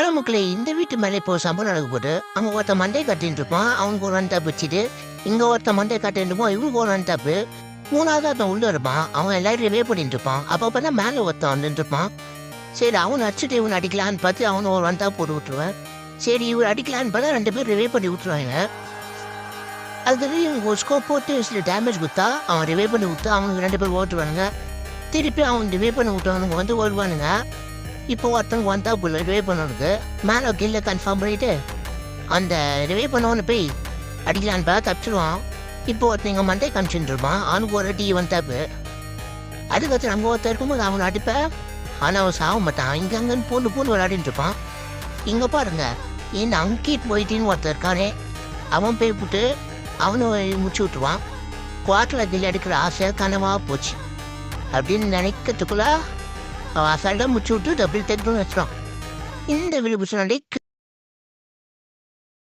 Hello மக்களே, இந்த வீட்டு மேலே இப்போ சம்பவம் நடக்க போது. அங்கே ஒருத்த மண்டை கட்டின்னு இருப்பான், அவனுக்கு ஒரு ரன் டாப் வச்சுட்டு. இங்கே ஒருத்த மண்டை கட்டின்னு இருப்பான், இவனுக்கு ஒரு ரன் டாப்பு. மூணாவது ஒருத்தன் உள்ளே இருப்பான், அவன் எல்லாரும் ரிவே பண்ணிட்டு இருப்பான். அப்போ பார்த்தா மேலே ஒருத்தன் வந்துட்டு இருப்பான். சரி, அவனை அடிச்சுட்டு இவன் அடிக்கலான்னு பார்த்து அவனை ஒரு ரன் டாப் போட்டு விட்டுருவேன். சரி, இவர் அடிக்கலான்னு பார்த்தா 2 பேர் ரிவே பண்ணி விட்டுருவாங்க. அது இவங்க ஒரு ஸ்கோப் போட்டு சில டேமேஜ் கொடுத்தா அவன் ரிவே பண்ணி விட்டா அவனுக்கு 2 பேர் ஓட்டுவானுங்க. திருப்பி அவன் ரிவே பண்ணி விட்டவனுங்க வந்து ஓடுவானுங்க. இப்போ ஒருத்தவங்க வந்தா புள்ள ரிவே பண்ணவனுக்கு மேலே கில்ல கன்ஃபார்ம் பண்ணிட்டு அந்த ரிவே பண்ணவனு போய் அடிக்கலான்னு பார்த்தா தப்பிச்சிடுவான். இப்போ ஒருத்தங்க மண்டே காமிச்சுட்டு இருப்பான், அவனுக்கு ஒரு டீ வந்தாப்பு. அதுக்கடுத்து நம்ம ஒருத்தர் இருக்கும்போது அவனை அடிப்பேன், ஆனால் அவன் சாக மாட்டான். இங்கே அங்கன்னு பூண்டு விளையாடிட்டு இருப்பான். இங்கே பாருங்க, இந்த அங்கீட் போயிட்டின்னு ஒருத்தர் இருக்கானே, அவன் போய் விட்டு அவனை முடிச்சு விட்டுருவான். குவார்டரில் கில் அடிக்கிற ஆசை கனவாக போச்சு அப்படின்னு நினைக்கிறதுக்குள்ள அவன் அசால்ட்டாக முடிச்சு விட்டு டபுள் டெக்னு வச்சிடான். இந்த வீடியோ பிடிச்ச